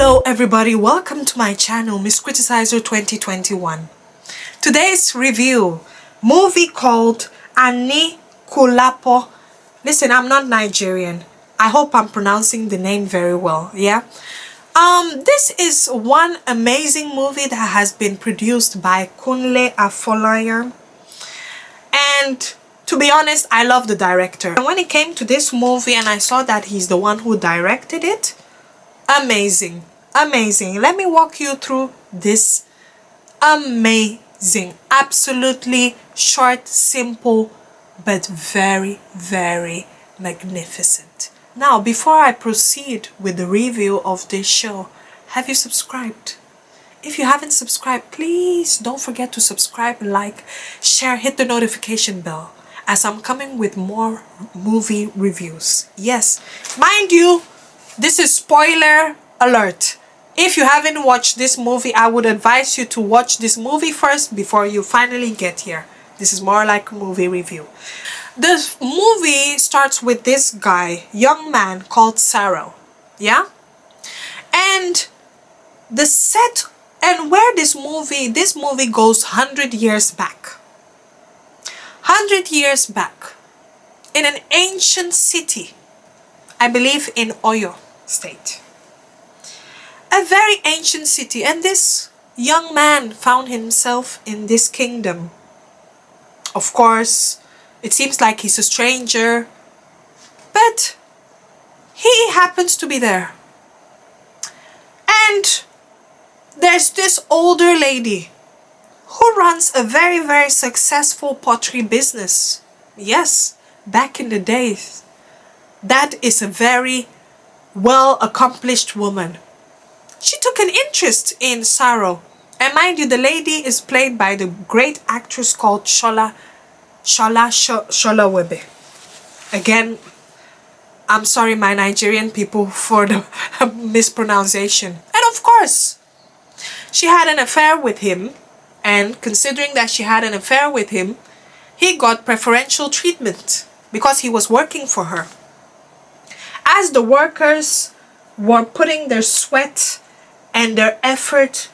Hello everybody, welcome to my channel, Miss Criticizer 2021. Today's review, movie called Aníkúlápó. Listen, I'm not Nigerian. I hope I'm pronouncing the name very well, yeah? This is one amazing movie that has been produced by Kunle Afolayan. And to be honest, I love the director. And when it came to this movie and I saw that he's the one who directed it, amazing. Let me walk you through this amazing, absolutely short, simple, but very, very magnificent. Now, before I proceed with the review of this show, have you subscribed? If you haven't subscribed, please don't forget to subscribe, like, share, hit the notification bell, as I'm coming with more movie reviews. Yes, mind you, this is spoiler alert. If you haven't watched this movie, I would advise you to watch this movie first before you finally get here. This is more like a movie review. The movie starts with this guy, young man called Sarah, yeah? And the set and where this movie goes 100 years back. 100 years back in an ancient city, I believe in Oyo State. A very ancient city, and this young man found himself in this kingdom. Of course, it seems like he's a stranger, but he happens to be there. And there's this older lady who runs a very, very successful pottery business. Yes, back in the days. That is a very well-accomplished woman. She took an interest in Sarah. And mind you, the lady is played by the great actress called Shola Webe. Again, I'm sorry my Nigerian people for the mispronunciation. And of course, she had an affair with him. And considering that she had an affair with him, he got preferential treatment because he was working for her. As the workers were putting their sweat and their effort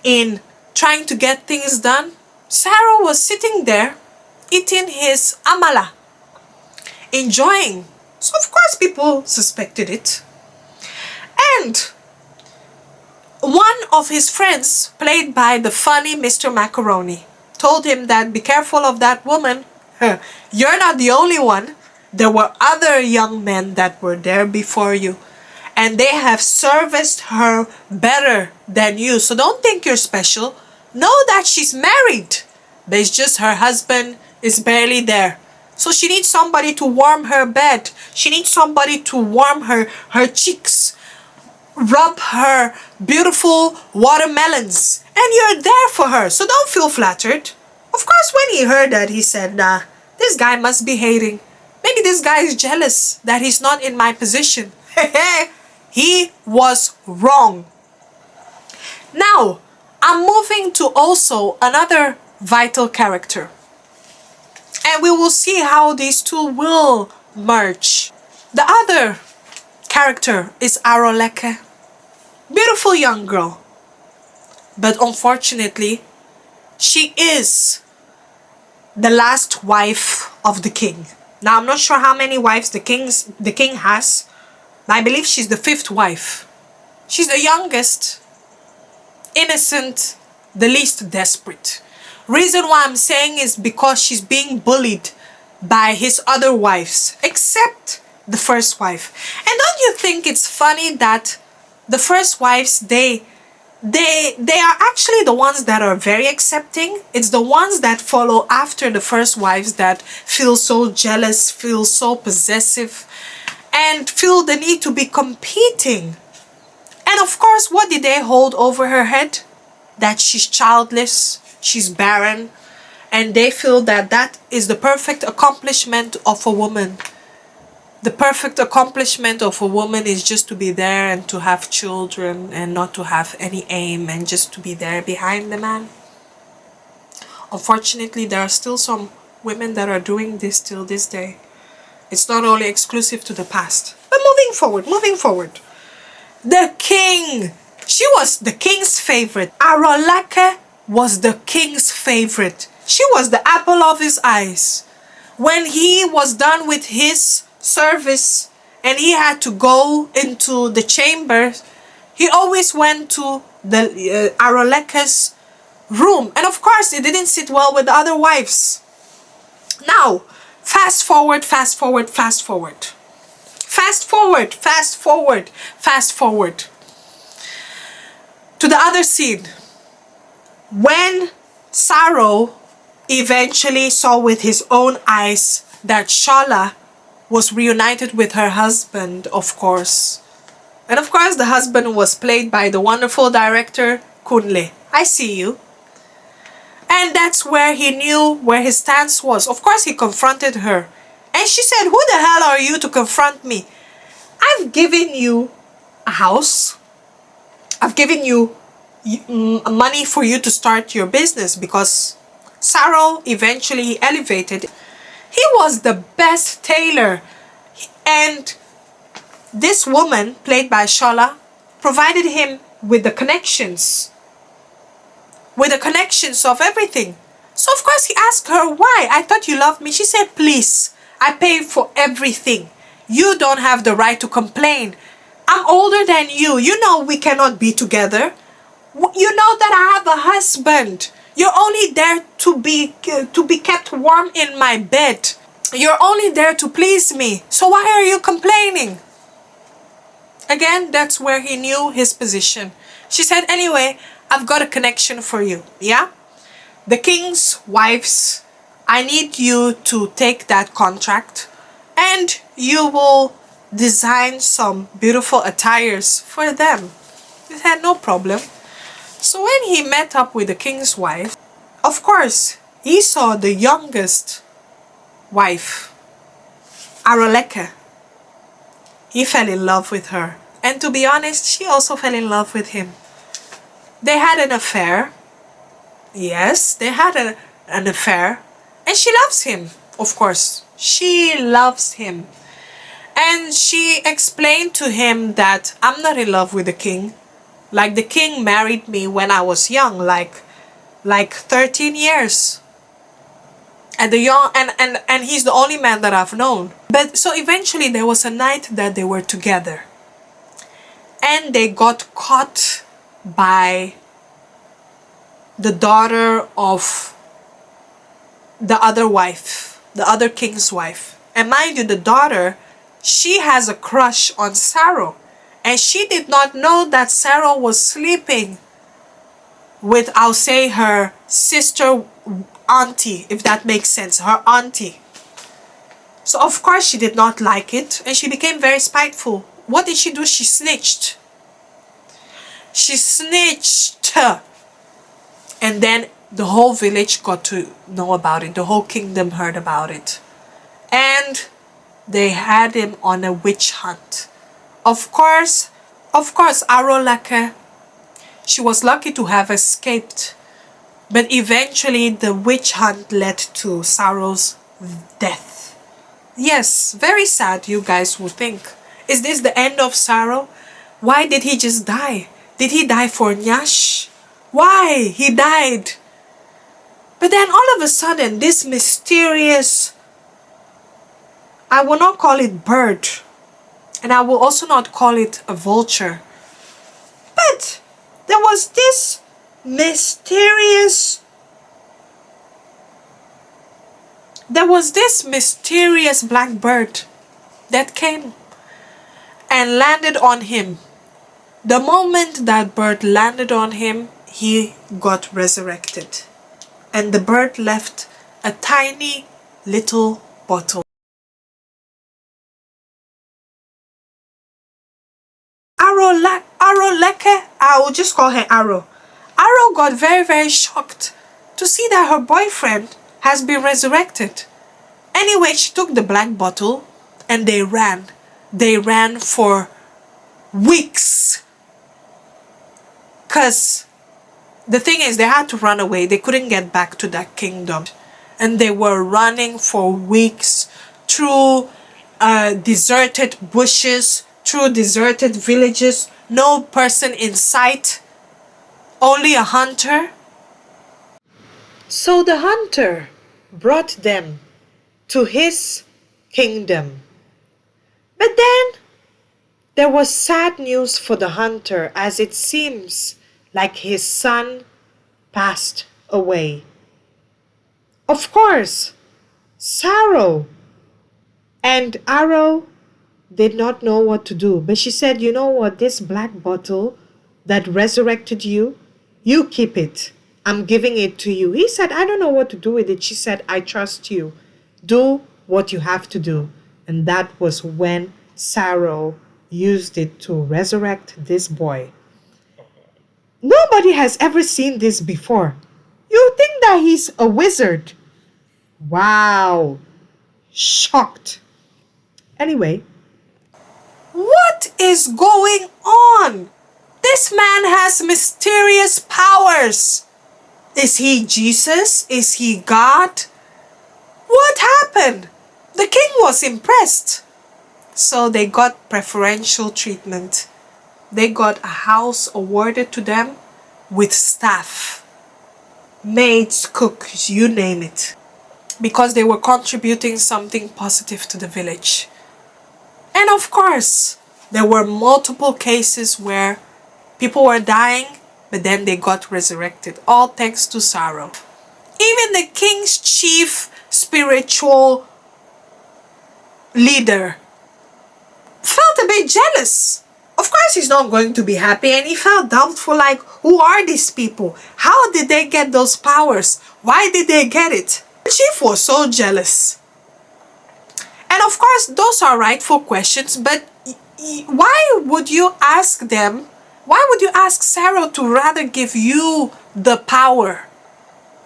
in trying to get things done, Sarah was sitting there eating his amala, enjoying. So of course people suspected it. And one of his friends, played by the funny Mr. Macaroni, told him that be careful of that woman. You're not the only one. There were other young men that were there before you, and they have serviced her better than you. So don't think you're special. Know that she's married, but it's just her husband is barely there. So she needs somebody to warm her bed. She needs somebody to warm her cheeks, rub her beautiful watermelons, and you're there for her. So don't feel flattered. Of course, when he heard that, he said, nah, this guy must be hating. Maybe this guy is jealous that he's not in my position. He was wrong. Now, I'm moving to also another vital character. And we will see how these two will merge. The other character is Aroleke. Beautiful young girl. But unfortunately, she is the last wife of the king. Now, I'm not sure how many wives the king has. I believe she's the 5th wife. She's the youngest, innocent, the least desperate. Reason why I'm saying is because she's being bullied by his other wives, except the first wife. And don't you think it's funny that the first wives, they are actually the ones that are very accepting. It's the ones that follow after the first wives that feel so jealous, feel so possessive, and feel the need to be competing. And of course, what did they hold over her head? That she's childless, she's barren, and they feel that that is the perfect accomplishment of a woman. The perfect accomplishment of a woman is just to be there and to have children and not to have any aim and just to be there behind the man. Unfortunately, there are still some women that are doing this till this day. It's not only exclusive to the past. But moving forward. The king She was the king's favorite. Arolake was the king's favorite. She was the apple of his eyes. When he was done with his service and he had to go into the chamber, he always went to the Aroleke's room. And of course, it didn't sit well with the other wives. Now, fast forward, fast forward, fast forward. Fast forward, fast forward, fast forward. To the other scene. When Saro eventually saw with his own eyes that Shola was reunited with her husband, of course. And of course, the husband was played by the wonderful director, Kunle. I see you. And that's where he knew where his stance was. Of course, he confronted her. And she said, who the hell are you to confront me? I've given you a house. I've given you money for you to start your business, because Saro eventually elevated. He was the best tailor. And this woman, played by Shola, provided him with the connections. With the connections of everything. So of course he asked her, why? I thought you loved me. She said, please, I pay for everything. You don't have the right to complain. I'm older than you. You know we cannot be together. You know that I have a husband. You're only there to be kept warm in my bed. You're only there to please me. So why are you complaining? Again, that's where he knew his position. She said, anyway, I've got a connection for you. Yeah? The king's wives, I need you to take that contract and you will design some beautiful attires for them. He said, no problem. So when he met up with the king's wife, of course, he saw the youngest wife, Aroleke. He fell in love with her. And to be honest, she also fell in love with him. They had an affair. Yes, they had an affair. And she loves him, of course. She loves him. And she explained to him that I'm not in love with the king. Like the king married me when I was young, like 13 years. And and he's the only man that I've known. But so eventually there was a night that they were together. And they got caught by the daughter of the other wife, the other king's wife. And mind you, the daughter, she has a crush on Saro. And she did not know that Saro was sleeping with, I'll say, her sister auntie, if that makes sense, her auntie. So of course she did not like it and she became very spiteful. What did she do? She snitched. She snitched. And then the whole village got to know about it. The whole kingdom heard about it. And they had him on a witch hunt. Of course, Arolake, she was lucky to have escaped. But eventually the witch hunt led to Saro's death. Yes, very sad, you guys would think. Is this the end of Saro? Why did he just die? Did he die for Nyash? Why? He died. But then all of a sudden, this mysterious, I will not call it bird, and I will also not call it a vulture. But there was this mysterious black bird that came and landed on him. The moment that bird landed on him, he got resurrected. And the bird left a tiny little bottle. Aroleke, I will just call her Aro. Aro got very, very shocked to see that her boyfriend has been resurrected. Anyway, she took the black bottle and they ran. They ran for weeks. Because the thing is, they had to run away. They couldn't get back to that kingdom. And they were running for weeks through deserted bushes, through deserted villages, no person in sight, only a hunter. So the hunter brought them to his kingdom. But then there was sad news for the hunter, as it seems like his son passed away. Of course, Sorrow and Arrow did not know what to do. But she said, you know what, this black bottle that resurrected you, you keep it. I'm giving it to you. He said, I don't know what to do with it. She said, I trust you. Do what you have to do. And that was when Sorrow used it to resurrect this boy. Nobody has ever seen this before. You think that he's a wizard. Wow. Shocked. Anyway. What is going on? This man has mysterious powers. Is he Jesus? Is he God? What happened? The king was impressed. So they got preferential treatment. They got a house awarded to them with staff, maids, cooks, you name it, because they were contributing something positive to the village. And of course, there were multiple cases where people were dying, but then they got resurrected, all thanks to Sorrow. Even the king's chief spiritual leader felt a bit jealous. Of course, he's not going to be happy, and he felt doubtful, like, who are these people? How did they get those powers? Why did they get it? The chief was so jealous. And of course, those are rightful questions, but why would you ask them? Why would you ask Sarah to rather give you the power?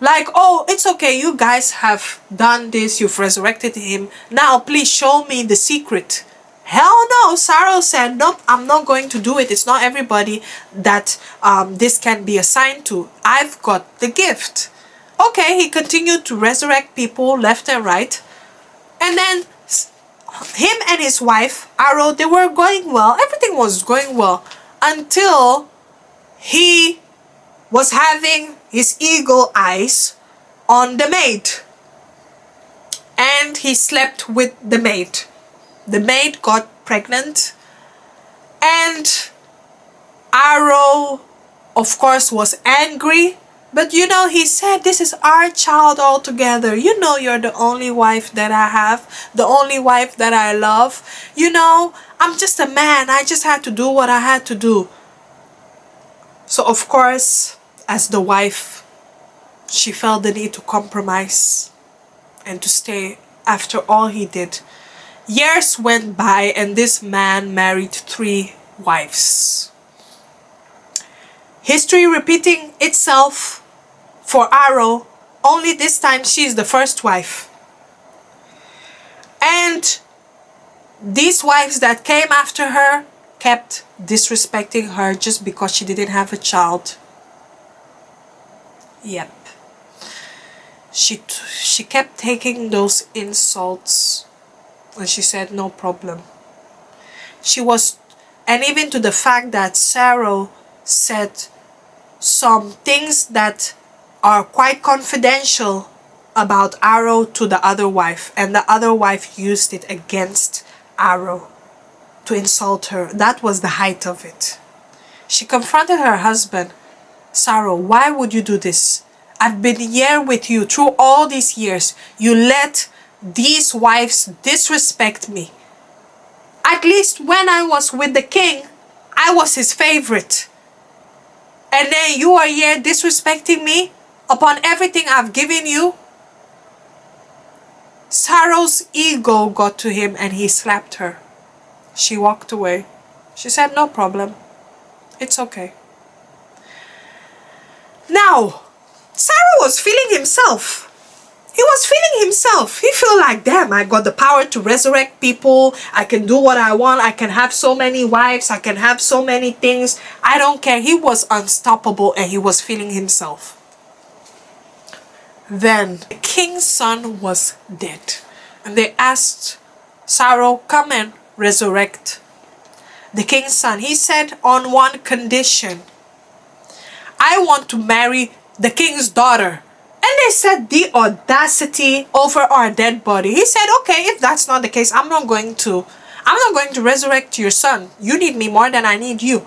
Like, oh, it's okay, you guys have done this, you've resurrected him. Now, please show me the secret. Hell no, Sarah said, nope, I'm not going to do it. It's not everybody that this can be assigned to. I've got the gift. Okay, he continued to resurrect people left and right. And then him and his wife, Arrow, they were going well. Everything was going well until he was having his eagle eyes on the maid. And he slept with the maid. The maid got pregnant. And Arrow, of course, was angry. But you know, he said, this is our child altogether. You know, you're the only wife that I have. The only wife that I love. You know, I'm just a man. I just had to do what I had to do. So, of course, as the wife, she felt the need to compromise and to stay after all he did. Years went by and this man married 3 wives. History repeating itself for Arrow, only this time she's the first wife. And these wives that came after her kept disrespecting her just because she didn't have a child. Yep. She kept taking those insults and she said no problem. And even to the fact that Sarah said some things that are quite confidential about Arrow to the other wife, and the other wife used it against Arrow to insult her. That was the height of it. She confronted her husband. Sarah, why would you do this? I've been here with you through all these years. You let these wives disrespect me. At least when I was with the king, I was his favorite. And then you are here disrespecting me upon everything I've given you. Sarah's ego got to him and he slapped her. She walked away. She said, no problem. It's okay. Now, Sarah was feeling himself. He was feeling himself. He felt like, damn, I got the power to resurrect people. I can do what I want. I can have so many wives. I can have so many things. I don't care. He was unstoppable and he was feeling himself. Then the king's son was dead. And they asked Sarah, come and resurrect. the king's son. He said, on one condition, I want to marry the king's daughter. And they said, the audacity over our dead body. He said, okay, if that's not the case, I'm not going to resurrect your son. You need me more than I need you.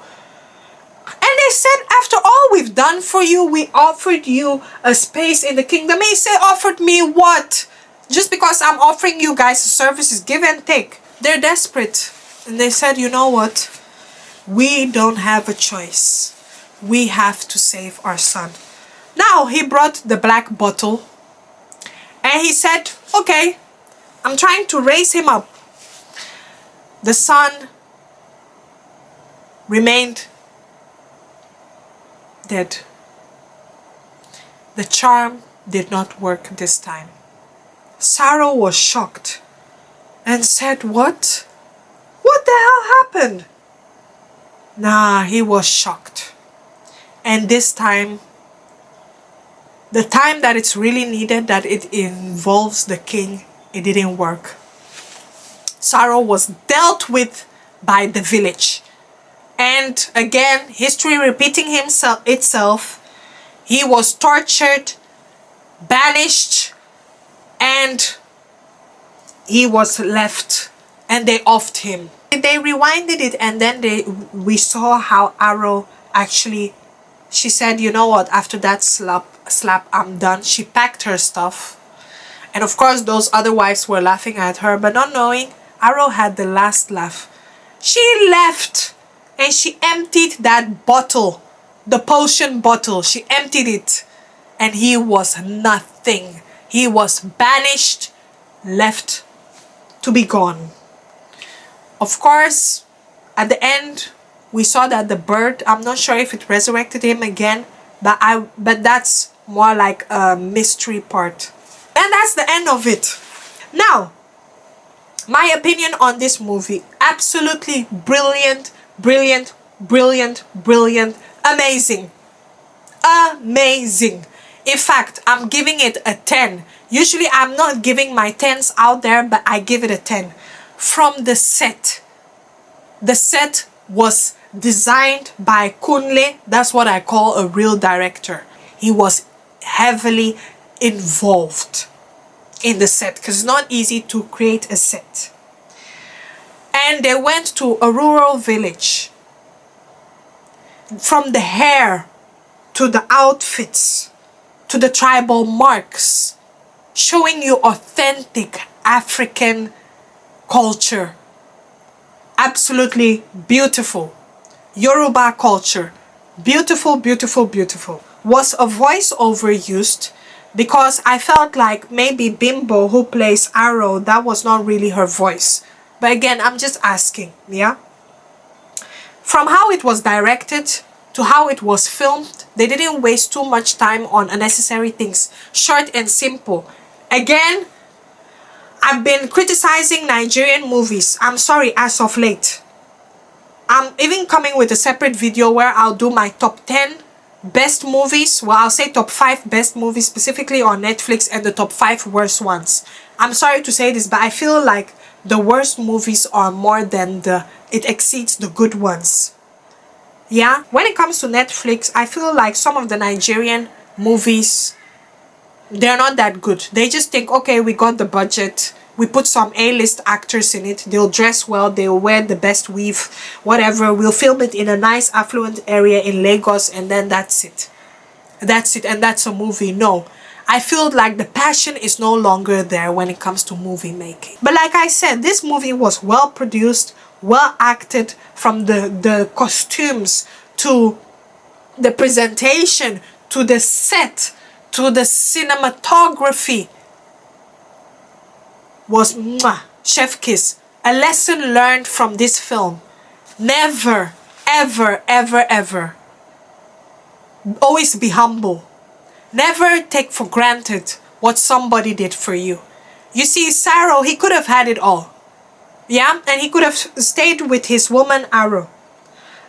And they said, after all we've done for you, we offered you a space in the kingdom. He said, offered me what? Just because I'm offering you guys services, give and take. They're desperate. And they said, you know what? We don't have a choice. We have to save our son. Now he brought the black bottle. And he said, okay, I'm trying to raise him up. The son remained dead. The charm did not work this time. Sarah was shocked and said, what? What the hell happened? Nah, he was shocked. And this time, the time that it's really needed, that it involves the king, it didn't work. Sarah was dealt with by the village. And again, history repeating itself. He was tortured, banished, and he was left, and they offed him. They rewinded it, and then we saw how Arrow actually, she said, you know what, after that slap, I'm done. She packed her stuff. And of course, those other wives were laughing at her, but not knowing, Arrow had the last laugh. She left. And she emptied that bottle, the potion bottle. She emptied it. And he was nothing. He was banished, left to be gone. Of course, at the end, we saw that the bird, I'm not sure if it resurrected him again, but that's more like a mystery part. And that's the end of it. Now, my opinion on this movie, absolutely brilliant. Brilliant, brilliant, brilliant, amazing. Amazing. In fact, I'm giving it a 10. Usually I'm not giving my 10s out there, but I give it a 10. From the set. The set was designed by Kunle. That's what I call a real director. He was heavily involved in the set because it's not easy to create a set. And they went to a rural village. From the hair to the outfits to the tribal marks, showing you authentic African culture. Absolutely beautiful. Yoruba culture. Beautiful, beautiful, beautiful. Was a voiceover used? Because I felt like maybe Bimbo, who plays Arrow, that was not really her voice. But again, I'm just asking, yeah? From how it was directed to how it was filmed, they didn't waste too much time on unnecessary things. Short and simple. Again, I've been criticizing Nigerian movies. I'm sorry, as of late. I'm even coming with a separate video where I'll do my top 10 best movies. Well, I'll say top 5 best movies specifically on Netflix and the top 5 worst ones. I'm sorry to say this, but I feel like the worst movies are more than it exceeds the good ones. Yeah? When it comes to Netflix, I feel like some of the Nigerian movies, they're not that good. They just think, okay, we got the budget. We put some A-list actors in it. They'll dress well. They'll wear the best weave. Whatever. We'll film it in a nice affluent area in Lagos and then that's it. That's it. And that's a movie. No. I feel like the passion is no longer there when it comes to movie making. But like I said, this movie was well produced, well acted, from the costumes to the presentation to the set to the cinematography. Was mwah, chef kiss. A lesson learned from this film. Never, ever, ever, ever. Always be humble. Never take for granted what somebody did for you. You see, Sarah, he could have had it all. Yeah? And he could have stayed with his woman, Arrow.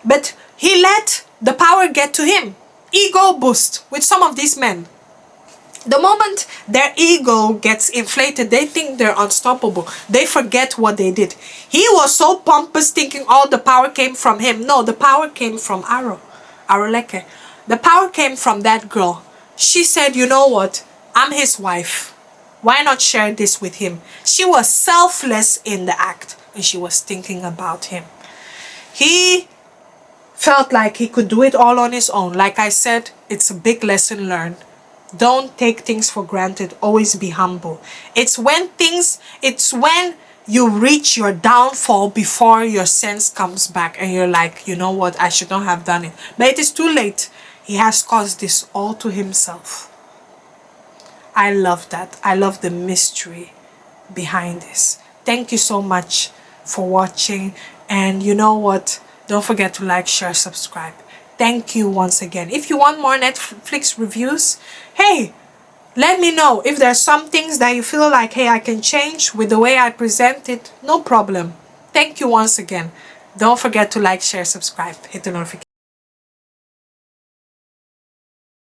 But he let the power get to him. Ego boost with some of these men. The moment their ego gets inflated, they think they're unstoppable. They forget what they did. He was so pompous, thinking all the power came from him. No, the power came from Aruleke. The power came from that girl. She said, you know what? I'm his wife. Why not share this with him? She was selfless in the act, and she was thinking about him. He felt like he could do it all on his own. Like I said, it's a big lesson learned. Don't take things for granted. Always be humble. It's when you reach your downfall before your sense comes back and you're like, you know what, I should not have done it. But it is too late. He has caused this all to himself. I love that. I love the mystery behind this. Thank you so much for watching. And you know what? Don't forget to like, share, subscribe. Thank you once again. If you want more Netflix reviews, hey, let me know. If there's some things that you feel like, hey, I can change with the way I present it, no problem. Thank you once again. Don't forget to like, share, subscribe, hit the notification.